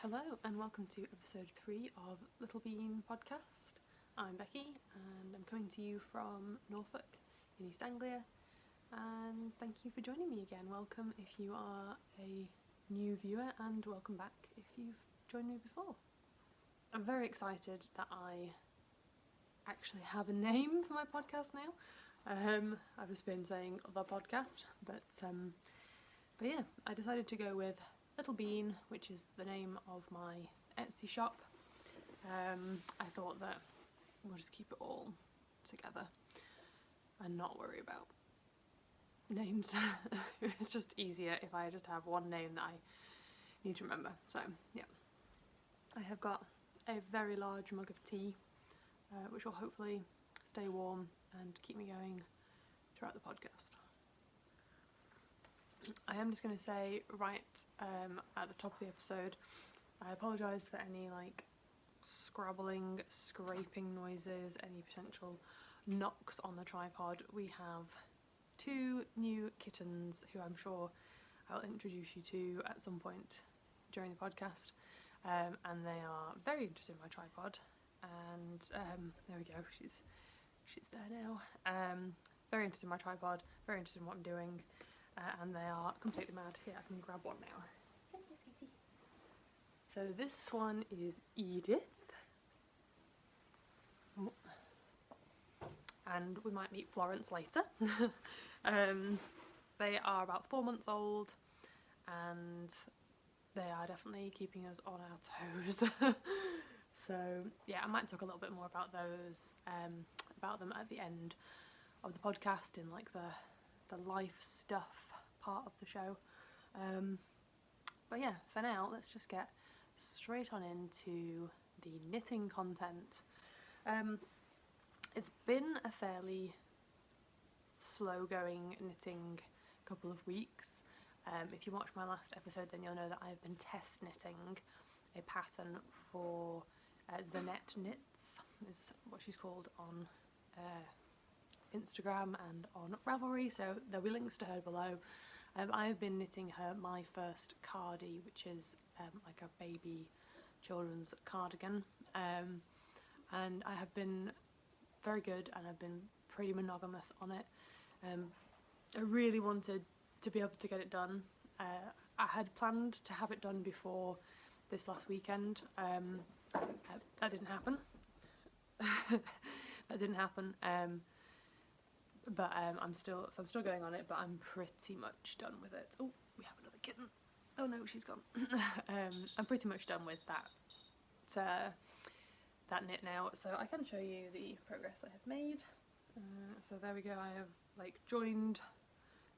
Hello and welcome to episode 3 of Little Bean Podcast. I'm Becky and I'm coming to you from Norfolk in East Anglia, and thank you for joining me again. Welcome if you are a new viewer and welcome back if you've joined me before. I'm very excited that I actually have a name for my podcast now. I've just been saying the podcast, but yeah, I decided to go with Little Bean, which is the name of my Etsy shop. I thought that we'll just keep it all together and not worry about names. It's just easier if I just have one name that I need to remember. So yeah, I have got a very large mug of tea, which will hopefully stay warm and keep me going throughout the podcast. I am just going to say right at the top of the episode, I apologise for any scrabbling, scraping noises, any potential knocks on the tripod. We have 2 new kittens who I'm sure I'll introduce you to at some point during the podcast, and they are very interested in my tripod, and there we go, she's there now. Very interested in my tripod, very interested in what I'm doing. And they are completely mad. Here, I can grab one now. Come here, sweetie. So this one is Edith. Oh. And we might meet Florence later. They are about 4 months old and they are definitely keeping us on our toes. So yeah, I might talk a little bit more about those, about them at the end of the podcast in the life stuff part of the show. But yeah, for now, let's just get straight on into the knitting content. It's been a fairly slow going knitting couple of weeks. If you watch my last episode, then you'll know that I've been test knitting a pattern for Zanette Knits, is what she's called on Instagram and on Ravelry, so there'll be links to her below. I've been knitting her my first cardi, which is like a baby children's cardigan, and I have been very good and I've been pretty monogamous on it. I really wanted to be able to get it done. I had planned to have it done before this last weekend. That didn't happen. That didn't happen. But I'm still going on it, but I'm pretty much done with it. Oh, we have another kitten. Oh no, she's gone. I'm pretty much done with that knit now, so I can show you the progress I have made. So there we go. I have joined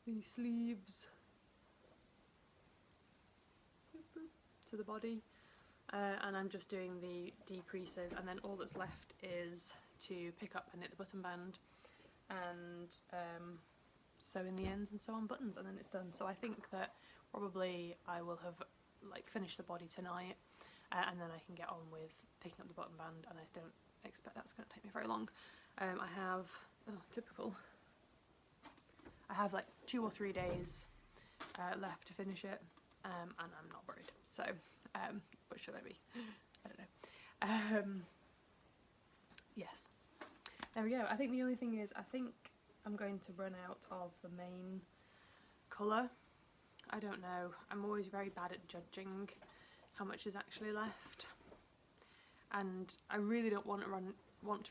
the sleeves to the body, and I'm just doing the decreases, and then all that's left is to pick up and knit the button band and sew in the ends and sew on buttons, and then it's done. So I think that probably I will have finished the body tonight, and then I can get on with picking up the button band, and I don't expect that's going to take me very long. I have typical. I have 2 or 3 days left to finish it, and I'm not worried. So, but should I be? I don't know. Yes. There we go. I think the only thing is, I think I'm going to run out of the main colour. I don't know. I'm always very bad at judging how much is actually left, and I really don't want to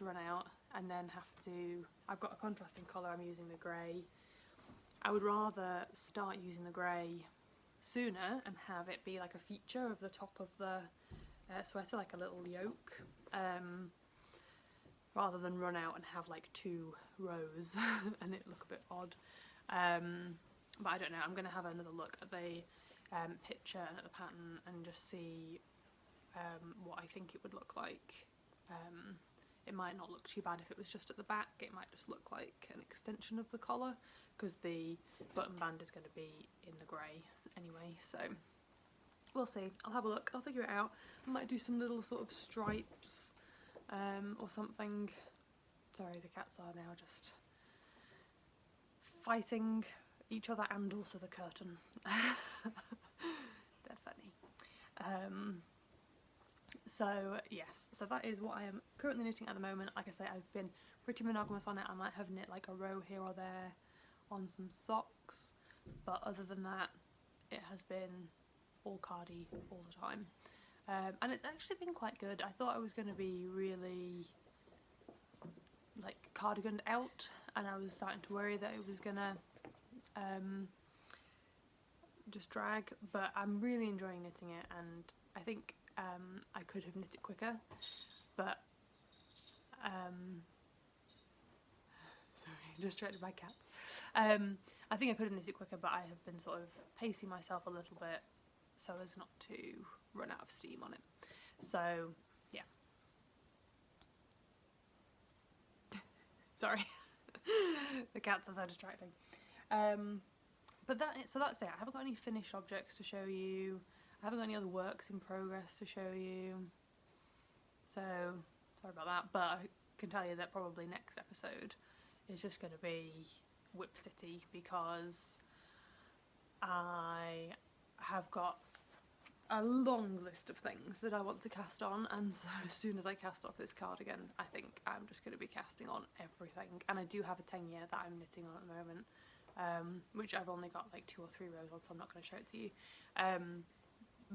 run out and then have to. I've got a contrasting colour. I'm using the grey. I would rather start using the grey sooner and have it be like a feature of the top of the sweater, like a little yoke. Rather than run out and have 2 rows and it look a bit odd. But I don't know, I'm going to have another look at the picture and at the pattern and just see what I think it would look like. It might not look too bad if it was just at the back. It might just look like an extension of the collar, because the button band is going to be in the grey anyway, so we'll see. I'll have a look, I'll figure it out. I might do some little sort of stripes or something. Sorry, the cats are now just fighting each other and also the curtain. They're funny. So yes, so that is what I am currently knitting at the moment. Like I say, I've been pretty monogamous on it. I might have knit like a row here or there on some socks, but other than that it has been all cardi all the time. And it's actually been quite good. I thought I was going to be really like cardiganed out, and I was starting to worry that it was gonna just drag, but I'm really enjoying knitting it, and I think I could have knit it quicker, but sorry, distracted by cats. I think I could have knit it quicker, but I have been sort of pacing myself a little bit so as not to run out of steam on it. So yeah. Sorry. The cats are so distracting. But so that's it. I haven't got any finished objects to show you. I haven't got any other works in progress to show you. So sorry about that, but I can tell you that probably next episode is just going to be Whip City, because I have got a long list of things that I want to cast on, and so as soon as I cast off this cardigan, I think I'm just going to be casting on everything. And I do have a 10-year that I'm knitting on at the moment, which I've only got like 2 or 3 rows on, so I'm not going to show it to you.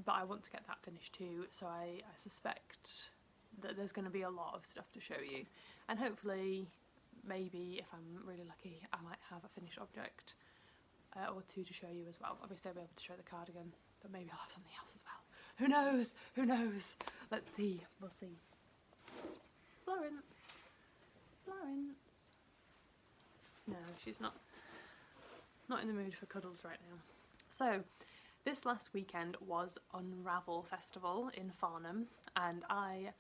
But I want to get that finished too, so I suspect that there's going to be a lot of stuff to show you, and hopefully, maybe if I'm really lucky, I might have a finished object or 2 to show you as well. Obviously I'll be able to show the cardigan, but maybe I'll have something else as well. Who knows? Who knows? Let's see. We'll see. Florence. Florence. No, she's not in the mood for cuddles right now. So, this last weekend was Unravel Festival in Farnham, and I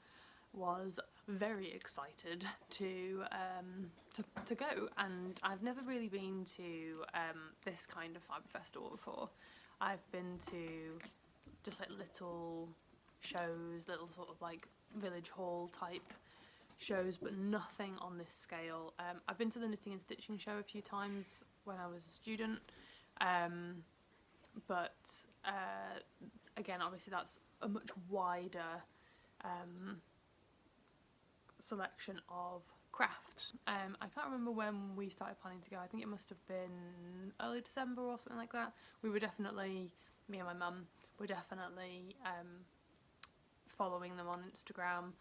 was very excited to go, and I've never really been to this kind of fibre festival before. I've been to just like little shows, little sort of like village hall type shows, but nothing on this scale. I've been to the Knitting and Stitching show a few times when I was a student, but again, obviously that's a much wider selection of crafts. I can't remember when we started planning to go. I think it must have been early December or something like that. We were definitely, me and my mum were definitely following them on Instagram,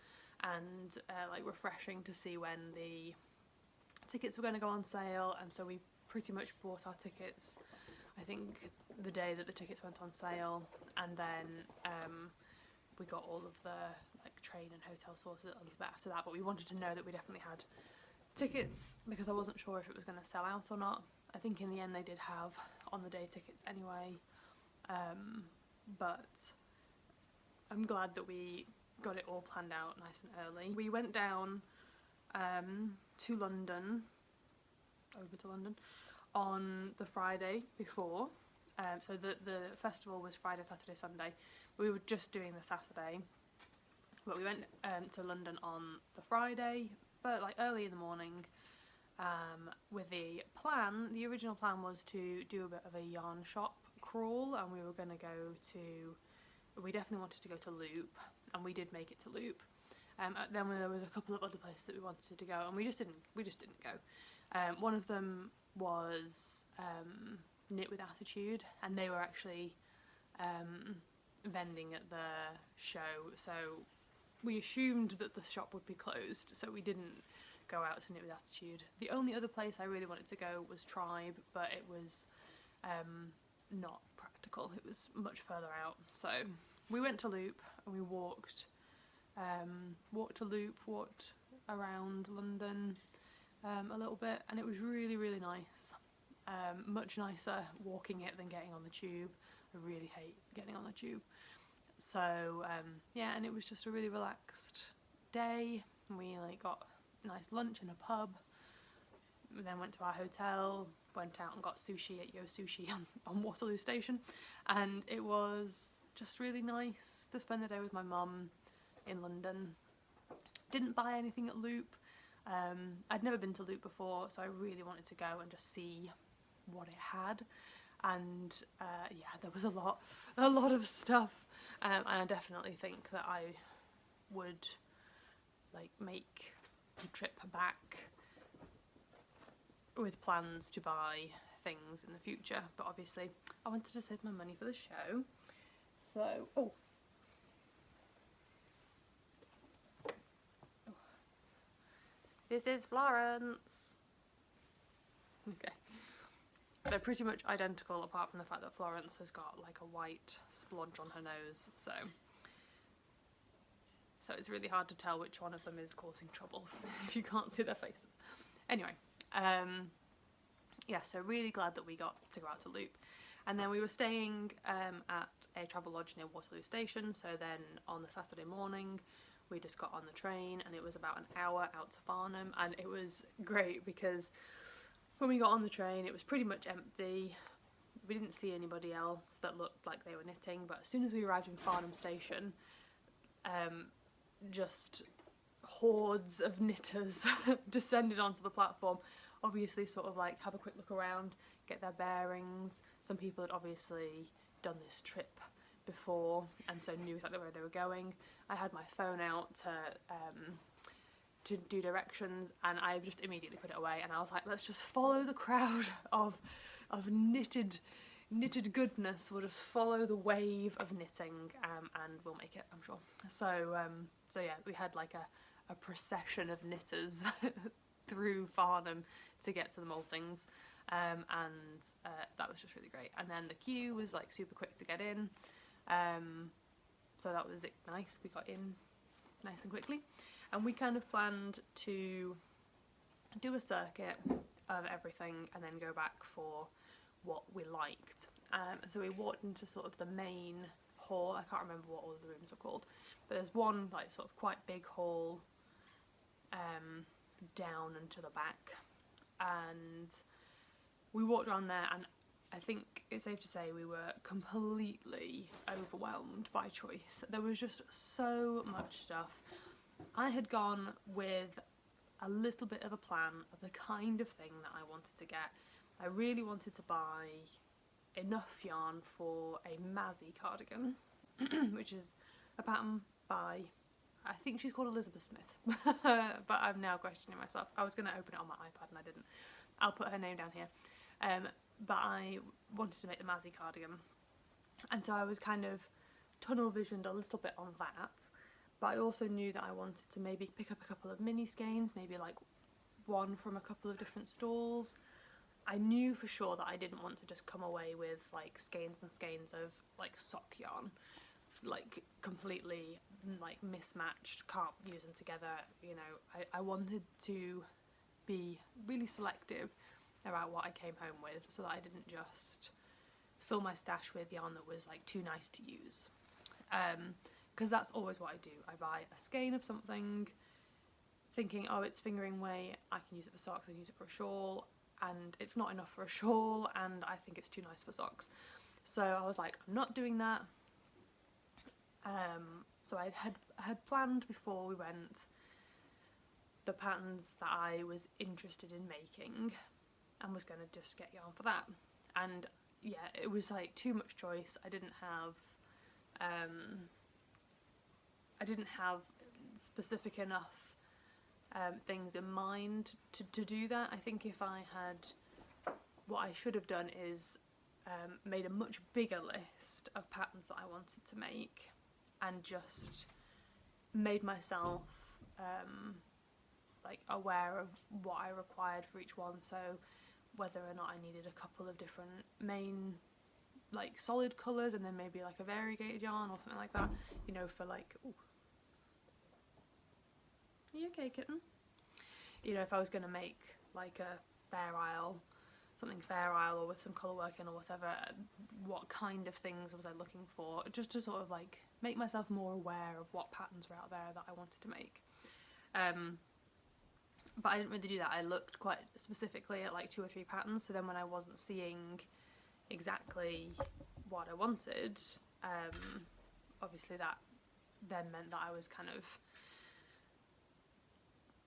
and like refreshing to see when the tickets were going to go on sale, and so we pretty much bought our tickets I think the day that the tickets went on sale, and then we got all of the like train and hotel sorted a little bit after that, but we wanted to know that we definitely had tickets because I wasn't sure if it was going to sell out or not. I think in the end they did have on the day tickets anyway, but I'm glad that we got it all planned out nice and early. We went down to London, over to London, on the Friday before, so the festival was Friday, Saturday, Sunday. We were just doing the Saturday, but we went to London on the Friday, but like early in the morning, with the plan. The original plan was to do a bit of a yarn shop crawl, and we were going to go to, we definitely wanted to go to Loop, and we did make it to Loop. Then there was a couple of other places that we wanted to go, and we just didn't go. One of them was Knit with Attitude, and they were actually vending at the show, so we assumed that the shop would be closed, so we didn't go out to Knit with Attitude. The only other place I really wanted to go was Tribe, but it was not practical. It was much further out, so we went to Loop and we walked to Loop, walked around London a little bit, and it was really, really nice. Much nicer walking it than getting on the tube. I really hate getting on the tube. So yeah, and it was just a really relaxed day. We like got a nice lunch in a pub. We then went to our hotel, went out and got sushi at Yo Sushi on Waterloo Station, and it was just really nice to spend the day with my mum in London. Didn't buy anything at Loop. I'd never been to Loop before, so I really wanted to go and just see what it had, and yeah, there was a lot of stuff, and I definitely think that I would like make the trip back with plans to buy things in the future, but obviously I wanted to save my money for the show. So, this is Florence. Okay. They're pretty much identical apart from the fact that Florence has got like a white splodge on her nose, so it's really hard to tell which one of them is causing trouble if you can't see their faces. Anyway, yeah, so really glad that we got to go out to Loop. And then we were staying at a travel lodge near Waterloo Station, so then on the Saturday morning we just got on the train, and it was about an hour out to Farnham, and it was great because when we got on the train it was pretty much empty. We didn't see anybody else that looked like they were knitting, but as soon as we arrived in Farnham Station, just hordes of knitters descended onto the platform. Obviously sort of like have a quick look around, get their bearings. Some people had obviously done this trip before and so knew exactly where they were going. I had my phone out to do directions, and I just immediately put it away, and I was like, let's just follow the crowd of knitted goodness. We'll just follow the wave of knitting, and we'll make it, I'm sure. So yeah, we had like a procession of knitters through Farnham to get to the maltings, and that was just really great. And then the queue was like super quick to get in, so that was nice. We got in nice and quickly, and we kind of planned to do a circuit of everything and then go back for what we liked. So we walked into sort of the main hall. I can't remember what all of the rooms are called, but there's one like sort of quite big hall down and to the back, and we walked around there, and I think it's safe to say we were completely overwhelmed by choice. There was just so much stuff. I had gone with a little bit of a plan of the kind of thing that I wanted to get. I really wanted to buy enough yarn for a Mazzy cardigan, which is a pattern by, I think she's called Elizabeth Smith, but I'm now questioning myself. I was going to open it on my iPad and I didn't. I'll put her name down here. But I wanted to make the Mazzy cardigan, and so I was kind of tunnel visioned a little bit on that, but I also knew that I wanted to maybe pick up a couple of mini skeins, maybe like one from a couple of different stalls. I knew for sure that I didn't want to just come away with like skeins and skeins of like sock yarn, like completely like mismatched, can't use them together, you know. I wanted to be really selective about what I came home with, so that I didn't just fill my stash with yarn that was like too nice to use, because that's always what I do. I buy a skein of something thinking, oh, it's fingering weight, I can use it for socks, I can use it for a shawl, and it's not enough for a shawl, and I think it's too nice for socks. So I was like, I'm not doing that. So I had planned before we went the patterns that I was interested in making, and was going to just get yarn for that. And yeah, it was like too much choice. I didn't have specific enough things in mind to do that. I think if I had, what I should have done is made a much bigger list of patterns that I wanted to make, and just made myself like aware of what I required for each one, so whether or not I needed a couple of different main like solid colours and then maybe like a variegated yarn or something like that, you know, for like, ooh. Are you okay, kitten? You know, if I was going to make like a Fair Isle, something Fair Isle or with some colour work in or whatever, what kind of things was I looking for, just to sort of like make myself more aware of what patterns were out there that I wanted to make. But I didn't really do that. I looked quite specifically at like 2 or 3 patterns, so then when I wasn't seeing exactly what I wanted, obviously that then meant that I was kind of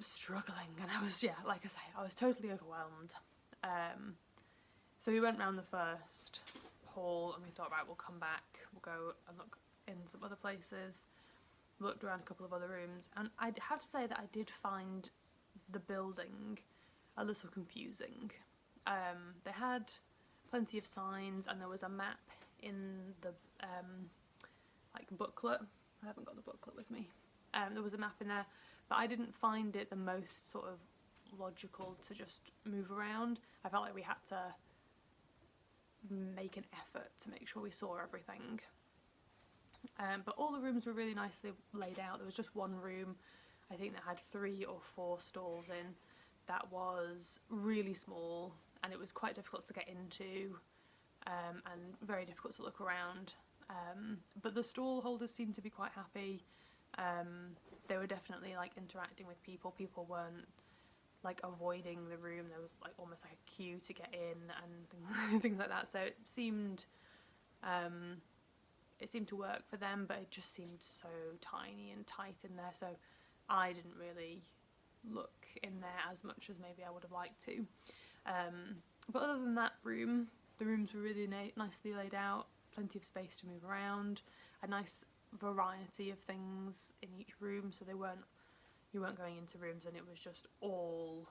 struggling, and I was, yeah, like I say, I was totally overwhelmed. So we went round the first hall and we thought, right, we'll come back, we'll go and look in some other places. looked around a couple of other rooms, and I'd have to say that I did find the building a little confusing. They had plenty of signs, and there was a map in the like booklet. I haven't got the booklet with me. There was a map in there, but I didn't find it the most sort of logical to just move around. I felt like we had to make an effort to make sure we saw everything. But all the rooms were really nicely laid out. There was just one room, I think, that had 3 or 4 stalls in, that was really small, and it was quite difficult to get into, and very difficult to look around. But the stall holders seemed to be quite happy. They were definitely like interacting with people. People weren't like avoiding the room. There was like almost like a queue to get in and things like that. So it seemed to work for them, but it just seemed so tiny and tight in there. So I didn't really look in there as much as maybe I would have liked to. But other than that room, the rooms were really nicely laid out, plenty of space to move around, a nice variety of things in each room, so you weren't going into rooms and it was just all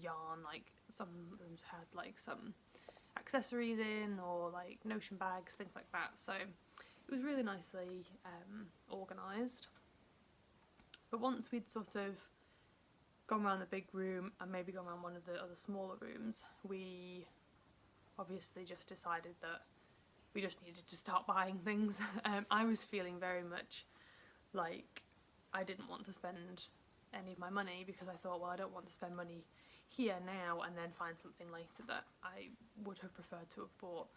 yarn. Like some rooms had like some accessories in, or like notion bags, things like that. So it was really nicely organised. But once we'd sort of gone around the big room and maybe gone around one of the other smaller rooms, we obviously just decided that we just needed to start buying things. I was feeling very much like I didn't want to spend any of my money, because I thought, well, I don't want to spend money here now and then find something later that I would have preferred to have bought.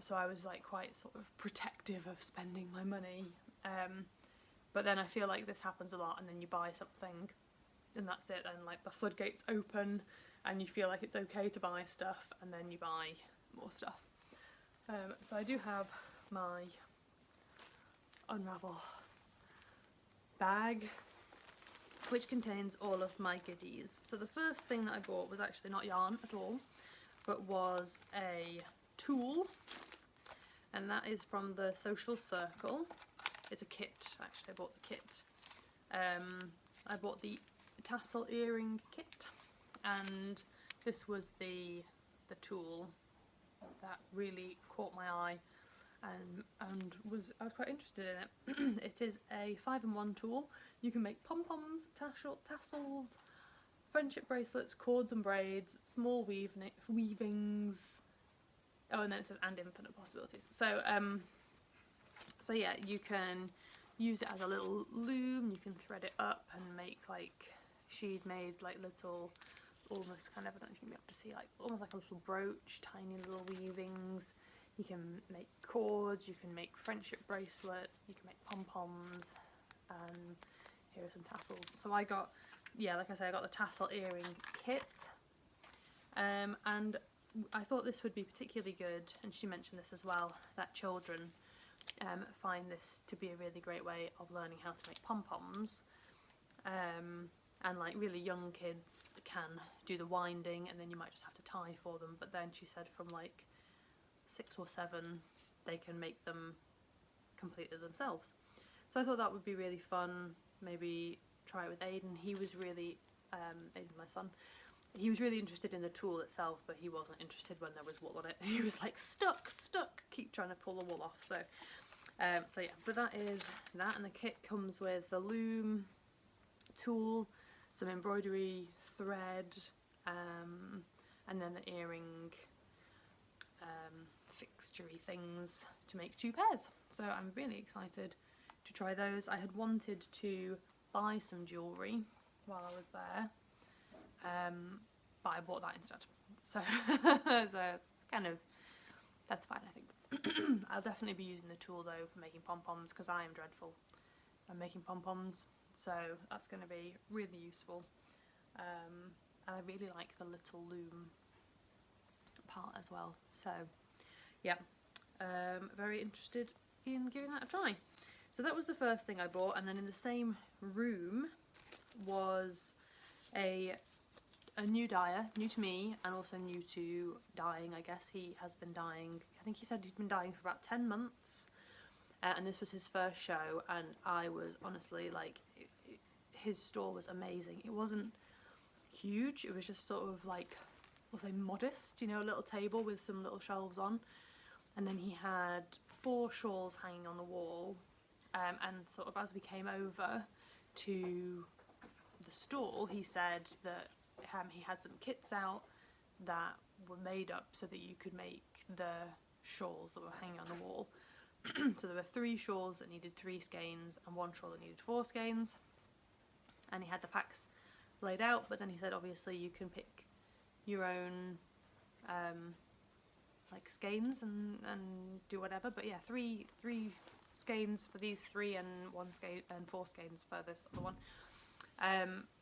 So I was like quite sort of protective of spending my money. But then I feel like this happens a lot, and then you buy something and that's it, and like the floodgates open and you feel like it's okay to buy stuff, and then you buy more stuff. So I do have my Unravel bag, which contains all of my goodies. So the first thing that I bought was actually not yarn at all, but was a tool, and that is from the Sewcial Circle. It's a kit, actually. I bought the kit. I bought the tassel earring kit, and this was the tool that really caught my eye, and I was quite interested in it. It is a 5-in-1 tool. You can make pom-poms, tassels, friendship bracelets, cords and braids, small weavings. Oh, and then it says and infinite possibilities. So so yeah, you can use it as a little loom. You can thread it up and make like, she'd made like little, almost kind of, I don't know if you'll be able to see, like almost like a little brooch, tiny little weavings. You can make cords, you can make friendship bracelets, you can make pom-poms, and here are some tassels. So I got, yeah, like I say, I got the tassel earring kit, and I thought this would be particularly good, and she mentioned this as well, that children find this to be a really great way of learning how to make pom-poms. And like really young kids can do the winding, and then you might just have to tie for them, but then she said from like 6 or 7 they can make them completely themselves. So I thought that would be really fun. Maybe try it with Aiden. He was really, Aiden, my son, he was really interested in the tool itself, but he wasn't interested when there was wool on it. He was like, stuck, keep trying to pull the wool off. So so yeah, but that is that, and the kit comes with the loom, tool, some embroidery, thread, and then the earring fixturey things to make 2 pairs. So I'm really excited to try those. I had wanted to buy some jewellery while I was there, but I bought that instead. So, so kind of, that's fine, I think. I'll definitely be using the tool though for making pom-poms, because I am dreadful at making pom-poms. So that's going to be really useful, and I really like the little loom part as well. So yeah, very interested in giving that a try. So that was the first thing I bought, and then in the same room was a new dyer, new to me and also new to dyeing, I guess. He has been dyeing, I think he said he'd been dyeing for about 10 months. and this was his first show, and I was honestly like, his store was amazing. It wasn't huge, it was just sort of like, we'll say modest, you know, a little table with some little shelves on, and then he had 4 shawls hanging on the wall, and sort of as we came over to the stall, he said that he had some kits out that were made up so that you could make the shawls that were hanging on the wall. So there were 3 shawls that needed 3 skeins and 1 shawl that needed 4 skeins, and he had the packs laid out, but then he said obviously you can pick your own like skeins and do whatever, but yeah, 3 skeins for these 3 and 1 skein and 4 skeins for this other one.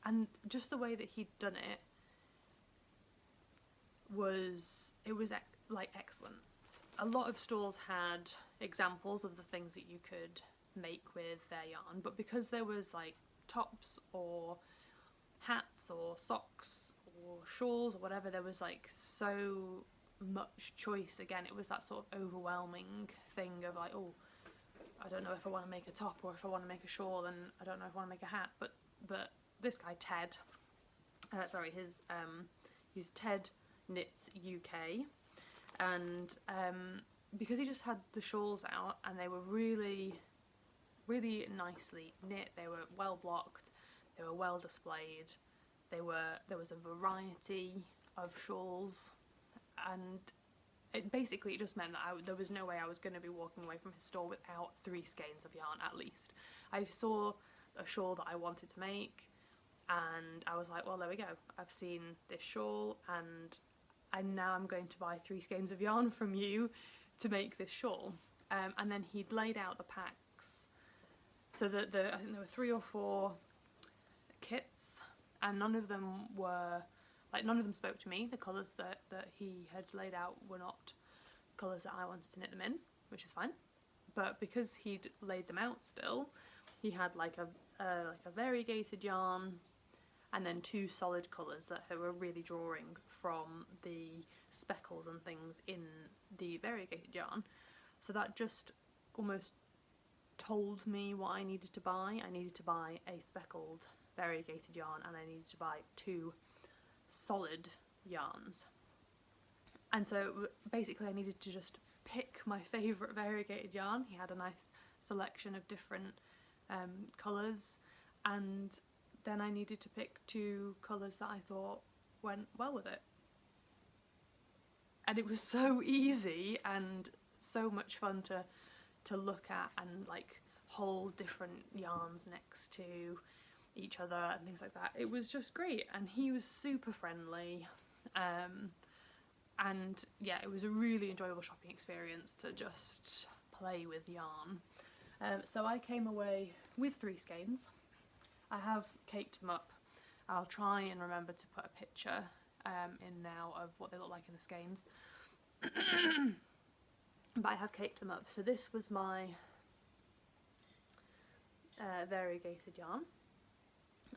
And just the way that he'd done it was like excellent. A lot of stalls had examples of the things that you could make with their yarn, but because there was like tops or hats or socks or shawls or whatever, there was like so much choice. Again, it was that sort of overwhelming thing of like, oh, I don't know if I want to make a top or if I want to make a shawl, and I don't know if I want to make a hat. But this guy Ted, he's Ted Knits UK, and because he just had the shawls out and they were really nicely knit, they were well blocked, they were well displayed, there was a variety of shawls, and it basically just meant that there was no way I was going to be walking away from his store without 3 skeins of yarn at least. I saw a shawl that I wanted to make, and I was like, well, there we go, I've seen this shawl, and now I'm going to buy 3 skeins of yarn from you to make this shawl. And then he'd laid out the packs so that I think there were 3 or 4 kits, and none of them spoke to me. The colours that he had laid out were not colours that I wanted to knit them in, which is fine. But because he'd laid them out still, he had like a variegated yarn, and then 2 solid colours that were really drawing from the speckles and things in the variegated yarn. So that just almost told me what I needed to buy. I needed to buy a speckled variegated yarn, and I needed to buy 2 solid yarns. And so basically I needed to just pick my favourite variegated yarn. He had a nice selection of different colours, and then I needed to pick 2 colours that I thought went well with it. And it was so easy and so much fun to look at and like hold different yarns next to each other and things like that. It was just great, and he was super friendly, and yeah, it was a really enjoyable shopping experience to just play with yarn. So I came away with 3 skeins. I have caked them up. I'll try and remember to put a picture in now of what they look like in the skeins. But I have caked them up. So this was my variegated yarn,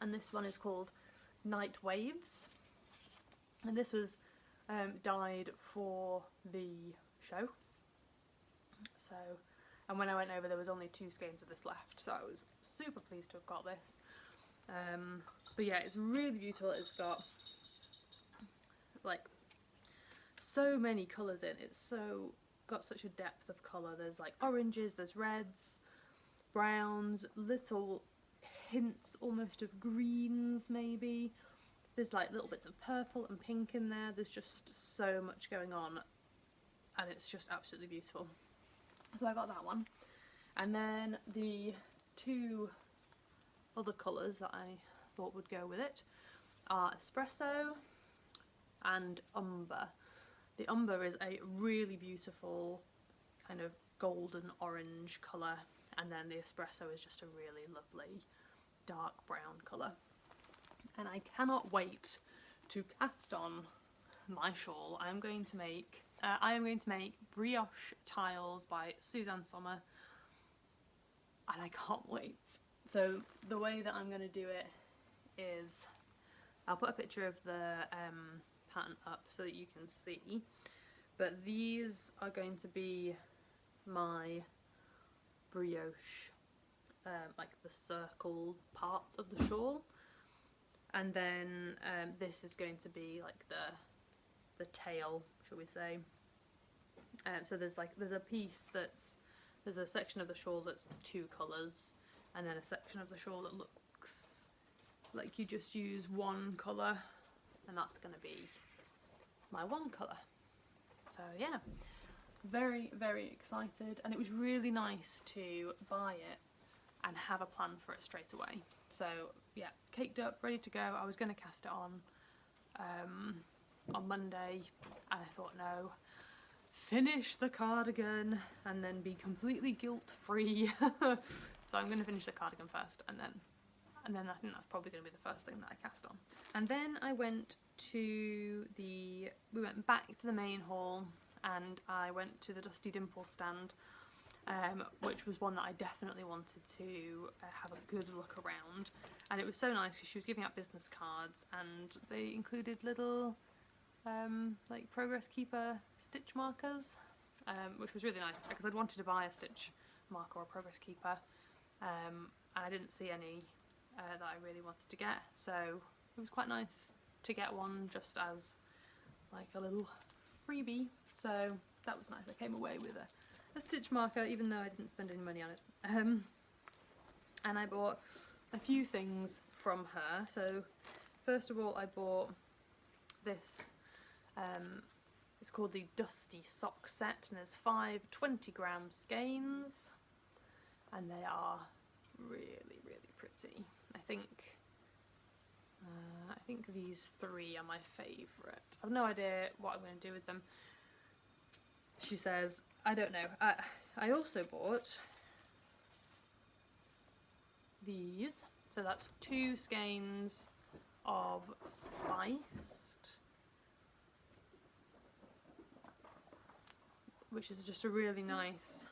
and this one is called Night Waves, and this was dyed for the show. So, and when I went over there was only 2 skeins of this left, so I was super pleased to have got this. But yeah, it's really beautiful. It's got like so many colours in. It's got such a depth of colour. There's like oranges, there's reds, browns, little hints almost of greens maybe. There's like little bits of purple and pink in there. There's just so much going on, and it's just absolutely beautiful. So I got that one, and then the 2 other colours that I thought would go with it are Espresso and Umber. The Umber is a really beautiful kind of golden orange colour, and then the Espresso is just a really lovely dark brown colour. And I cannot wait to cast on my shawl. I am going to make Brioche Tiles by Suzanne Sommer, and I can't wait. So the way that I'm going to do it is, I'll put a picture of the pattern up so that you can see, but these are going to be my brioche, like the circle parts of the shawl, and then this is going to be like the tail, shall we say. So there's a piece there's a section of the shawl that's 2 colours, and then a section of the shawl that looks like you just use 1 colour, and that's going to be my 1 colour. So yeah, very, very excited, and it was really nice to buy it and have a plan for it straight away. So yeah, caked up, ready to go. I was going to cast it on Monday, and I thought, no, finish the cardigan and then be completely guilt-free. So I'm going to finish the cardigan first, and then I think that's probably going to be the first thing that I cast on. And then I went to we went back to the main hall, and I went to the Dusty Dimples stand, which was one that I definitely wanted to have a good look around. And it was so nice because she was giving out business cards, and they included little like progress keeper stitch markers, which was really nice because I'd wanted to buy a stitch marker or a progress keeper, and I didn't see any that I really wanted to get, so it was quite nice to get one just as like a little freebie. So that was nice. I came away with a stitch marker, even though I didn't spend any money on it. And I bought a few things from her. So first of all, I bought this. It's called the Dusty Sock Set, and there's 5 20-gram skeins, and they are really, really pretty. I think these 3 are my favourite. I've no idea what I'm going to do with them. She says, I don't know. I also bought these. So that's 2 skeins of spiced, which is just a really nice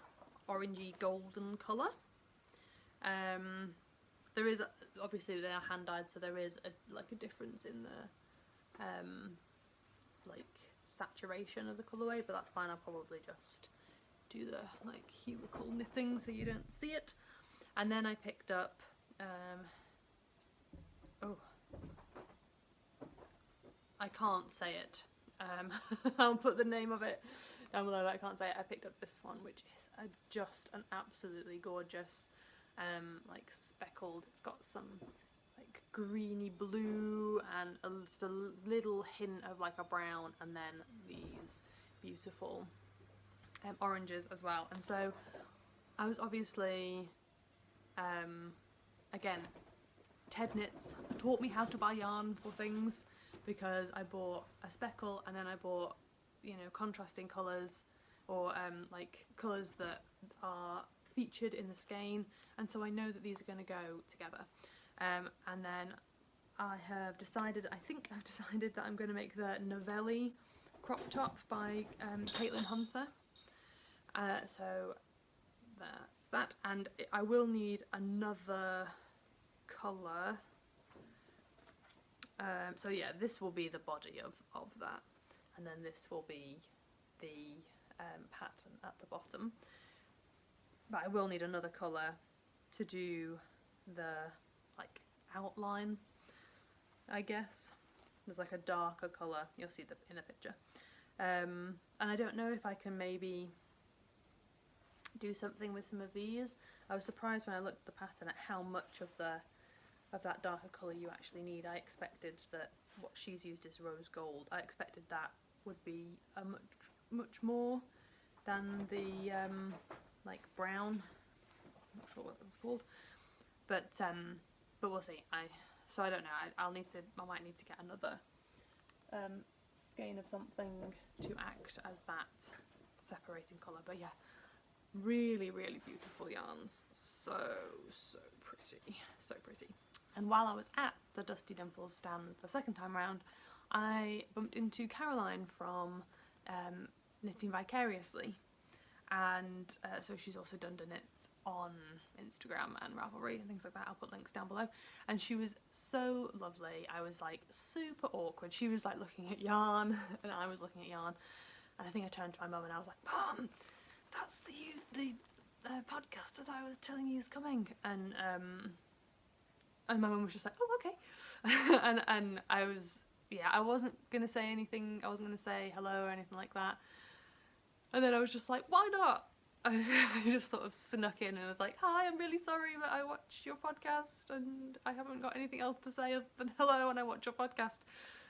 orangey golden colour. There is, obviously they are hand dyed, so there is a difference in the like saturation of the colourway, but that's fine. I'll probably just do the like helical knitting so you don't see it. And then I picked up oh, I can't say it. I'll put the name of it down below. I can't say it. I picked up this one, which is just an absolutely gorgeous like speckled. It's got some like greeny blue and just a little hint of like a brown, and then these beautiful oranges as well. And so I was obviously again, Ted Knits taught me how to buy yarn for things, because I bought a speckle and then I bought, you know, contrasting colours, or like colours that are featured in the skein, and so I know that these are going to go together. And then I think I've decided that I'm going to make the Navelli crop top by Caitlin Hunter. So that's that, and I will need another colour. So yeah, this will be the body of that, and then this will be the pattern at the bottom. But I will need another colour to do the like outline, I guess. There's like a darker colour, you'll see in the picture. And I don't know if I can maybe do something with some of these. I was surprised when I looked at the pattern at how much of that darker colour you actually need. I expected that what she's used is rose gold. I expected that would be a much more than the like brown. I'm not sure what it was called, but we'll see. So I don't know. I might need to get another skein of something to act as that separating colour. But yeah, really, really beautiful yarns. So pretty, so pretty. And while I was at the Dusty Dimples stand the second time round, I bumped into Caroline from Knitting Vicariously, and so she's also done Knit on Instagram and Ravelry and things like that. I'll put links down below. And she was so lovely. I was like super awkward. She was like looking at yarn and I was looking at yarn, and I think I turned to my mum and I was like, Mum, that's the podcast that I was telling you is coming, and my mum was just like, oh, okay. and I was, yeah, I wasn't gonna say anything, I wasn't gonna say hello or anything like that, and then I was just like, why not? I just sort of snuck in and was like, hi, I'm really sorry, but I watch your podcast and I haven't got anything else to say other than hello and I watch your podcast.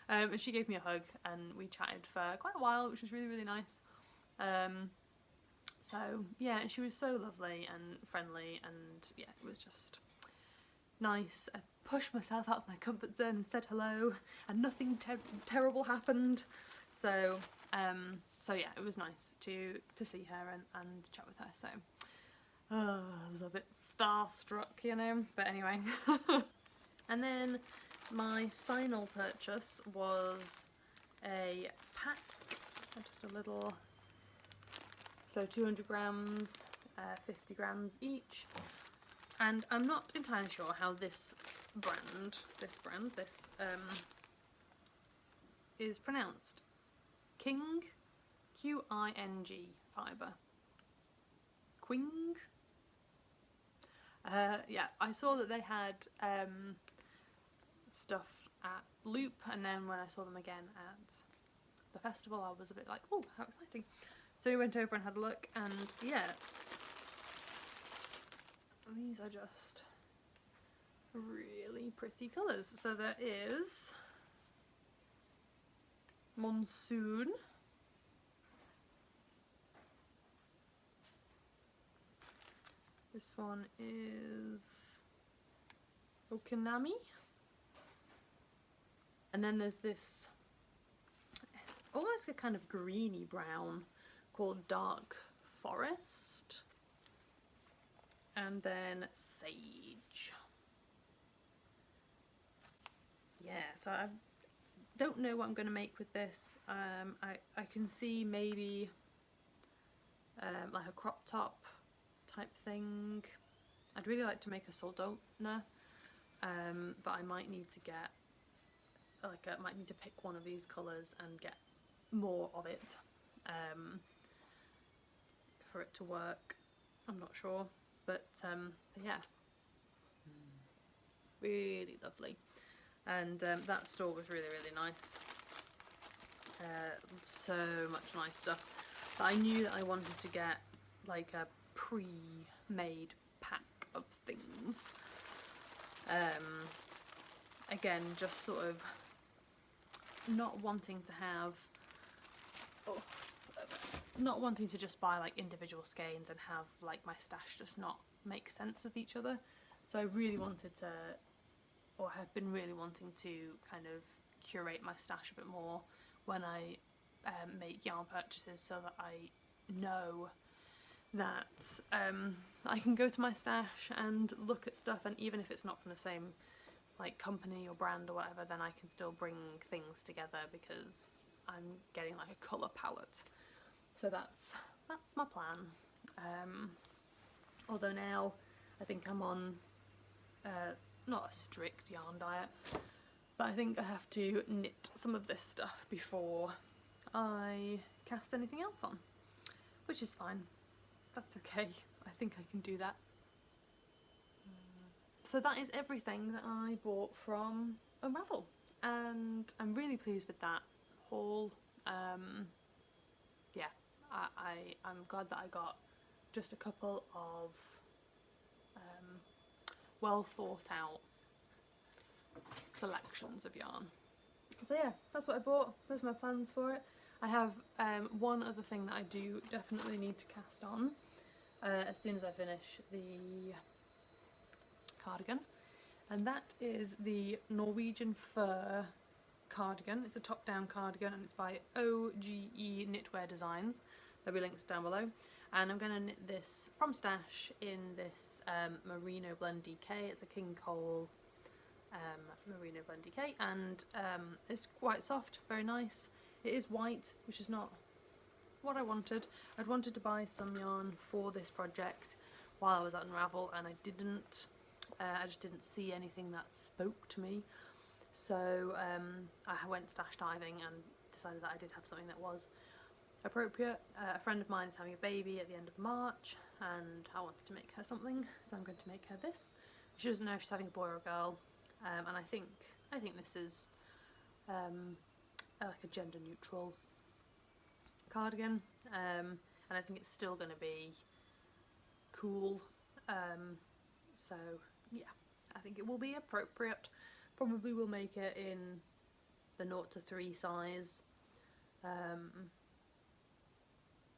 And she gave me a hug and we chatted for quite a while, which was really, really nice. So yeah, and she was so lovely and friendly, and yeah, it was just nice. I pushed myself out of my comfort zone and said hello, and nothing terrible happened. So so yeah, it was nice to see her and chat with her. So I was a bit starstruck, you know, but anyway. And then my final purchase was a pack, just a little, so 200 grams, 50 grams each. And I'm not entirely sure how this brand is pronounced. King, Q-I-N-G fibre. Quing? Yeah, I saw that they had stuff at Loop, and then when I saw them again at the festival, I was a bit like, oh, how exciting. So we went over and had a look, and yeah, these are just really pretty colours. So there is Monsoon, this one is Okinami, and then there's this almost a kind of greeny brown called Dark Forest, and then Sage. Yeah, so I don't know what I'm going to make with this. I can see maybe like a crop top type thing. I'd really like to make a soldotner, but I might need to get like I might need to pick one of these colours and get more of it for it to work. I'm not sure, but yeah, really lovely. And that store was really, really nice. So much nice stuff. But I knew that I wanted to get like a pre-made pack of things. Again, just sort of not wanting to have, not wanting to just buy like individual skeins and have like my stash just not make sense with each other. So I really wanted to, or have been really wanting to kind of curate my stash a bit more when I make yarn purchases, so that I know that I can go to my stash and look at stuff, and even if it's not from the same like company or brand or whatever, then I can still bring things together because I'm getting like a colour palette. So that's my plan. Although now I think I'm on not a strict yarn diet, but I think I have to knit some of this stuff before I cast anything else on, which is fine. That's okay. I think I can do that. So that is everything that I bought from Unravel, and I'm really pleased with that haul. Yeah, I'm glad that I got just a couple of well thought out selections of yarn. So yeah, that's what I bought. Those are my plans for it. I have one other thing that I do definitely need to cast on as soon as I finish the cardigan, and that is the Norwegian Fir Cardigan. It's a top-down cardigan and it's by OGE Knitwear Designs. There'll be links down below. And I'm going to knit this from stash in this Merino Blend DK. It's a King Cole Merino Blend DK, and it's quite soft, very nice. It is white, which is not what I wanted. I'd wanted to buy some yarn for this project while I was at Unravel, and I didn't. I just didn't see anything that spoke to me. So I went stash diving and decided that I did have something that was. appropriate. A friend of mine is having a baby at the end of March, and I wanted to make her something, so I'm going to make her this. She doesn't know if she's having a boy or a girl, and I think this is like a gender neutral cardigan, and I think it's still going to be cool. So yeah, I think it will be appropriate. Probably will make it in the 0 to 3 size.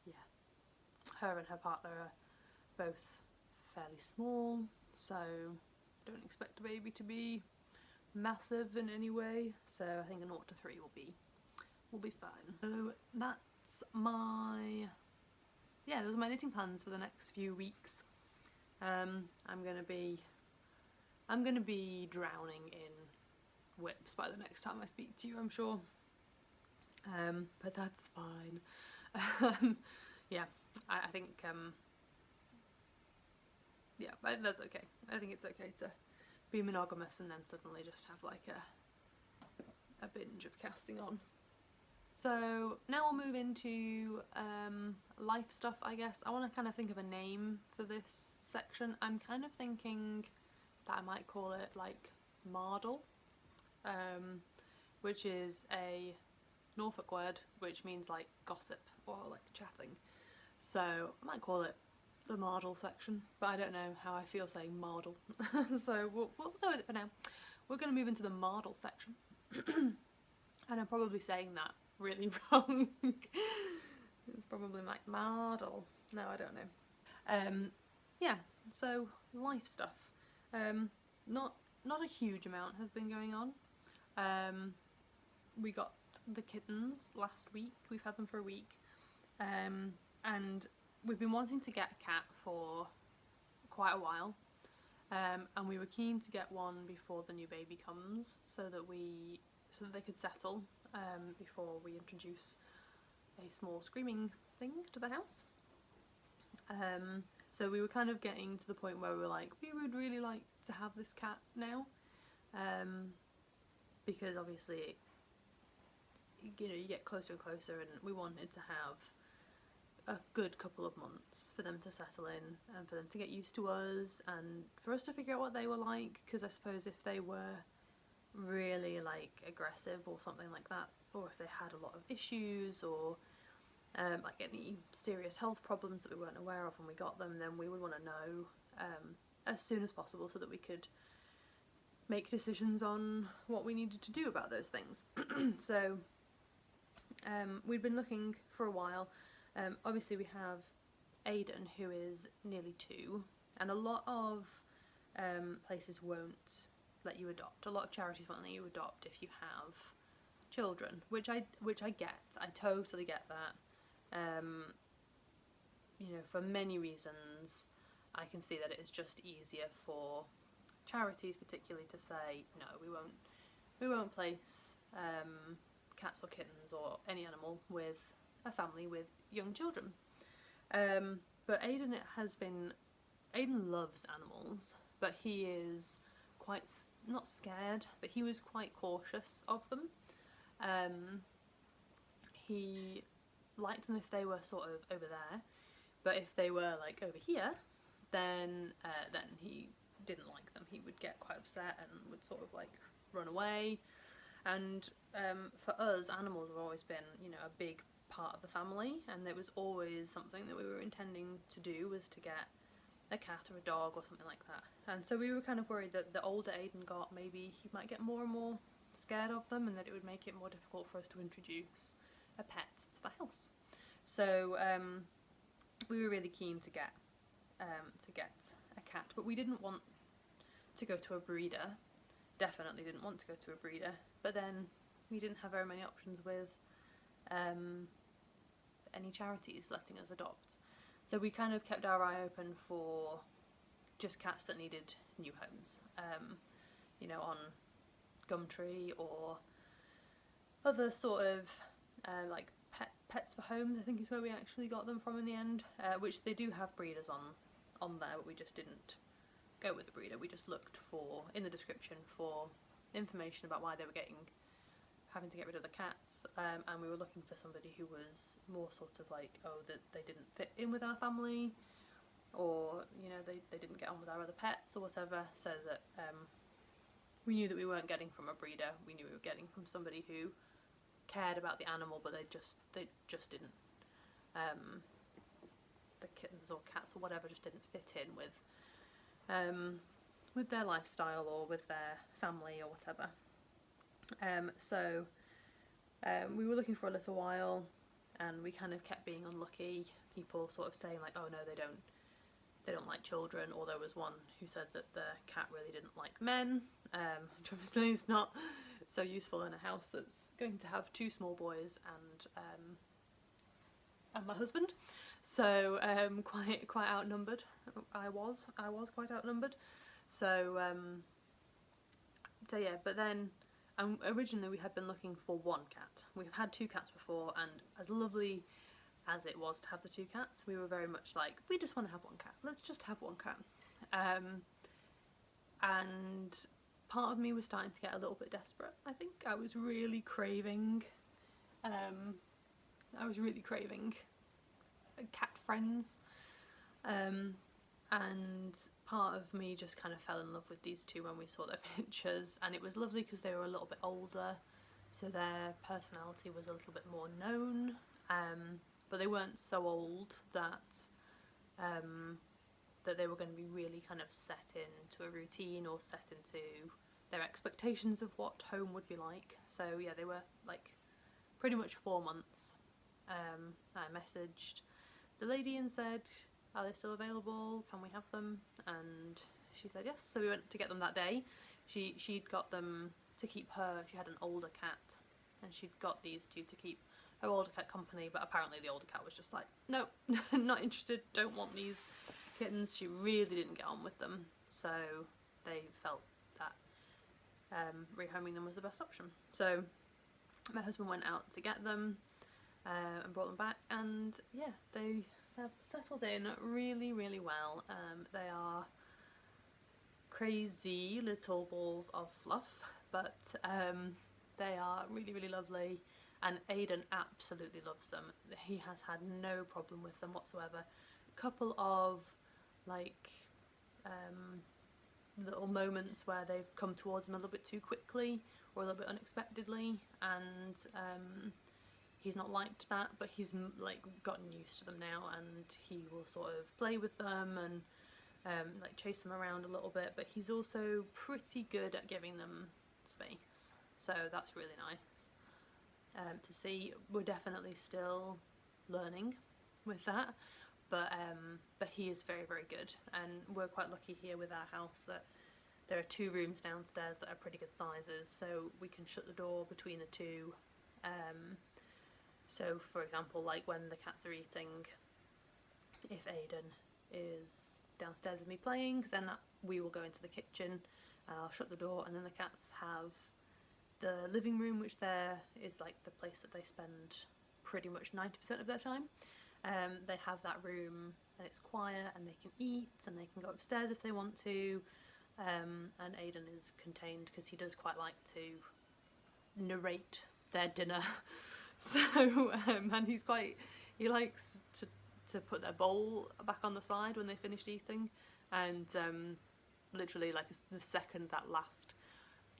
Yeah, her and her partner are both fairly small, so don't expect the baby to be massive in any way. So I think a 0 to 3 will be fine. So that's my, yeah, those are my knitting plans for the next few weeks. I'm gonna be drowning in whips by the next time I speak to you, I'm sure. But that's fine. Yeah, I think yeah, but that's okay. I think it's okay to be monogamous and then suddenly just have like a binge of casting on. So now we'll move into life stuff, I guess. I want to kind of think of a name for this section. I'm kind of thinking that I might call it like Mardle, which is a Norfolk word which means like gossip or like chatting. So I might call it the Mardle section, but I don't know how I feel saying Mardle. So we'll go with it for now. We're going to move into the Mardle section. And I'm probably saying that really wrong. It's probably like Mardle. No, I don't know. Yeah, so life stuff. Not a huge amount has been going on. We got the kittens last week. We've had them for a week. And we've been wanting to get a cat for quite a while. And we were keen to get one before the new baby comes, so that they could settle before we introduce a small screaming thing to the house. So we were kind of getting to the point where we were like, we would really like to have this cat now, because obviously, you know, you get closer and closer, and we wanted to have a good couple of months for them to settle in and for them to get used to us and for us to figure out what they were like, because I suppose if they were really like aggressive or something like that, or if they had a lot of issues or like any serious health problems that we weren't aware of when we got them, then we would want to know as soon as possible so that we could make decisions on what we needed to do about those things. So we'd been looking for a while. Obviously we have Aiden, who is nearly 2, and a lot of places won't let you adopt. A lot of charities won't let you adopt if you have children, which I get. I totally get that. You know, for many reasons, I can see that it is just easier for charities, particularly, to say no, we won't place cats or kittens or any animal with a family with young children. But Aiden loves animals, but he is quite, not scared, but he was quite cautious of them. He liked them if they were sort of over there, but if they were like over here, then he didn't like them. He would get quite upset and would sort of like run away. And for us, animals have always been, you know, a big part of the family, and it was always something that we were intending to do, was to get a cat or a dog or something like that. And so we were kind of worried that the older Aiden got, maybe he might get more and more scared of them, and that it would make it more difficult for us to introduce a pet to the house. So we were really keen to get a cat, but we didn't want to go to a breeder. Definitely didn't want to go to a breeder. But then we didn't have very many options with any charities letting us adopt. So we kind of kept our eye open for just cats that needed new homes, you know, on Gumtree or other sort of like Pets for Homes, I think is where we actually got them from in the end, which they do have breeders on there, but we just didn't go with the breeder. We just looked for, in the description, for information about why they were getting having to get rid of the cats, and we were looking for somebody who was more sort of like, oh, that they didn't fit in with our family, or, you know, they didn't get on with our other pets or whatever, so that we knew that we weren't getting from a breeder. We knew we were getting from somebody who cared about the animal, but they just didn't, the kittens or cats or whatever just didn't fit in with their lifestyle or with their family or whatever. So we were looking for a little while, and we kind of kept being unlucky. People sort of saying like, oh no, they don't like children, or there was one who said that the cat really didn't like men, which obviously is not so useful in a house that's going to have 2 small boys and my husband. So quite outnumbered. I was quite outnumbered. So so yeah, but then originally we had been looking for 1 cat. We've had 2 cats before, and as lovely as it was to have the 2 cats, we were very much like, we just want to have 1 cat. Let's just have 1 cat. And part of me was starting to get a little bit desperate. I think I was really craving cat friends, and part of me just kind of fell in love with these 2 when we saw their pictures, and it was lovely because they were a little bit older, so their personality was a little bit more known, but they weren't so old that that they were going to be really kind of set into a routine or set into their expectations of what home would be like. So yeah, they were like pretty much 4 months. I messaged the lady and said, are they still available? Can we have them? And she said yes, so we went to get them that day. She'd got them to keep her, she had an older cat, and she'd got these 2 to keep her older cat company, but apparently the older cat was just like, no, not interested, don't want these kittens. She really didn't get on with them, so they felt that rehoming them was the best option. So my husband went out to get them and brought them back, and yeah, they have settled in really, really well. They are crazy little balls of fluff, but they are really, really lovely, and Aidan absolutely loves them. He has had no problem with them whatsoever. A couple of like little moments where they've come towards him a little bit too quickly or a little bit unexpectedly, and he's not liked that, but he's like gotten used to them now, and he will sort of play with them and like chase them around a little bit, but he's also pretty good at giving them space, so that's really nice to see. We're definitely still learning with that, but he is very, very good, and we're quite lucky here with our house that there are 2 rooms downstairs that are pretty good sizes, so we can shut the door between the 2. So for example, like when the cats are eating, if Aidan is downstairs with me playing, then we will go into the kitchen and I'll shut the door, and then the cats have the living room, which there is like the place that they spend pretty much 90% of their time. They have that room and it's quiet, and they can eat and they can go upstairs if they want to, and Aidan is contained because he does quite like to narrate their dinner. So and he likes to put their bowl back on the side when they finished eating, and literally like the second that last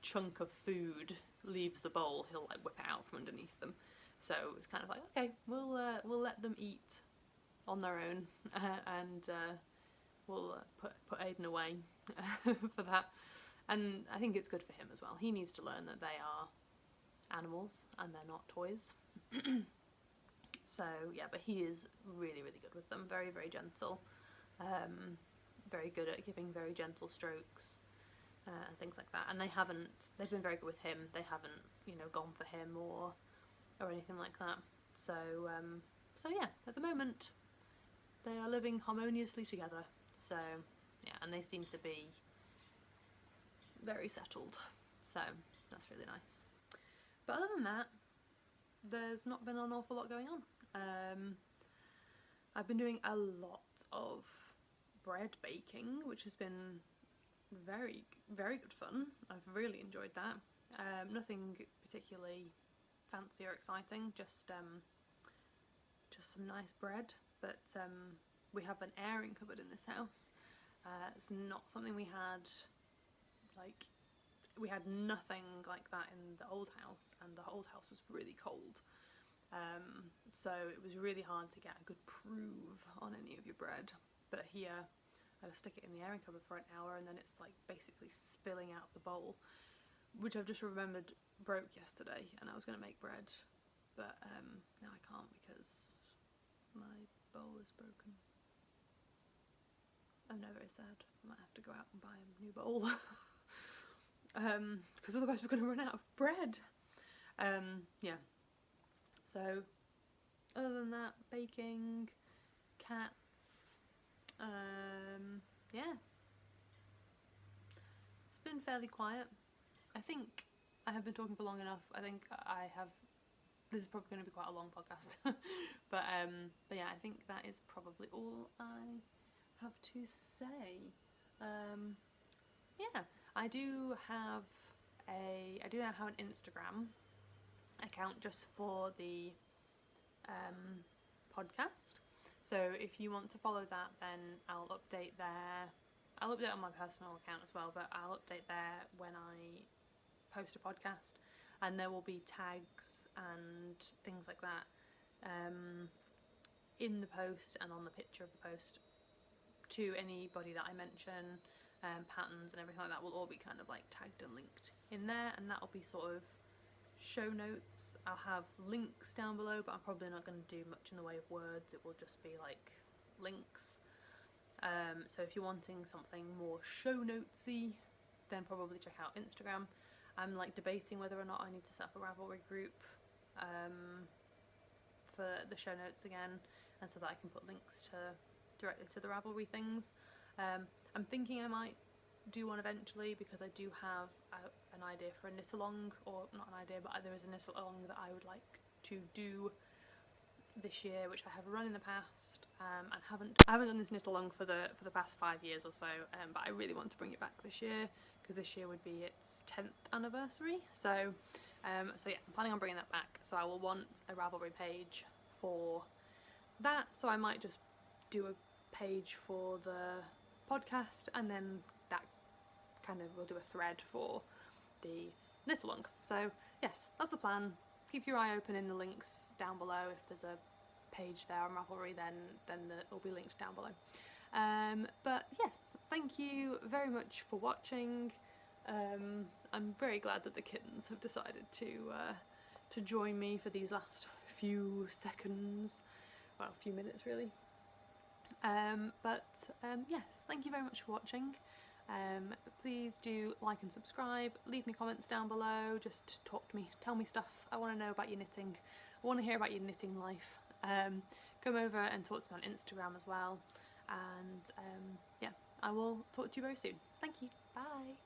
chunk of food leaves the bowl, he'll like whip it out from underneath them. So it's kind of like, okay, we'll let them eat on their own, and we'll put Aidan away for that. And I think it's good for him as well. He needs to learn that they are animals and they're not toys. So yeah, but he is really, really good with them. Very, very gentle. Very good at giving very gentle strokes and things like that. And they've been very good with him. They haven't, you know, gone for him or anything like that. So so yeah, at the moment they are living harmoniously together. So yeah, and they seem to be very settled. So that's really nice. But other than that, there's not been an awful lot going on. I've been doing a lot of bread baking, which has been very, very good fun. I've really enjoyed that. Nothing particularly fancy or exciting, just some nice bread. But we have an airing cupboard in this house. It's not something we had, like, we had nothing like that in the old house, and the old house was really cold. So it was really hard to get a good prove on any of your bread. But here, I just stick it in the airing cupboard for an hour, and then it's like basically spilling out of the bowl, which I've just remembered broke yesterday, and I was going to make bread, but now I can't because my bowl is broken. I'm now very sad. I might have to go out and buy a new bowl because otherwise we're going to run out of bread. Yeah. So, other than that, baking, cats, yeah. It's been fairly quiet. I think I have been talking for long enough. I think I have, this is probably going to be quite a long podcast. but yeah, I think that is probably all I have to say. Yeah, I do now have an Instagram account just for the podcast. So if you want to follow that, then I'll update there. I'll update on my personal account as well, but I'll update there when I post a podcast, and there will be tags and things like that in the post and on the picture of the post to anybody that I mention. Patterns and everything like that will all be kind of like tagged and linked in there, and that'll be sort of show notes. I'll have links down below, but I'm probably not going to do much in the way of words. It will just be like links. So if you're wanting something more show notesy, then probably check out Instagram. I'm like debating whether or not I need to set up a Ravelry group for the show notes again, and so that I can put links directly to the Ravelry things. I'm thinking I might do one eventually, because I do have an idea for a knit along, or not an idea, but there is a knit along that I would like to do this year, which I have run in the past, and I haven't done this knit along for the past 5 years or so, but I really want to bring it back this year, because this year would be its 10th anniversary. So so yeah, I'm planning on bringing that back. So I will want a Ravelry page for that, so I might just do a page for the podcast, and then that kind of will do a thread for the knit along. So yes, that's the plan. Keep your eye open in the links down below. If there's a page there on Ravelry, then it will be linked down below. But yes, thank you very much for watching. I'm very glad that the kittens have decided to join me for these last few seconds, well, a few minutes really. But yes, thank you very much for watching. Please do like and subscribe, leave me comments down below, just talk to me, tell me stuff. I want to know about your knitting, I want to hear about your knitting life. Come over and talk to me on Instagram as well, and yeah, I will talk to you very soon. Thank you, bye!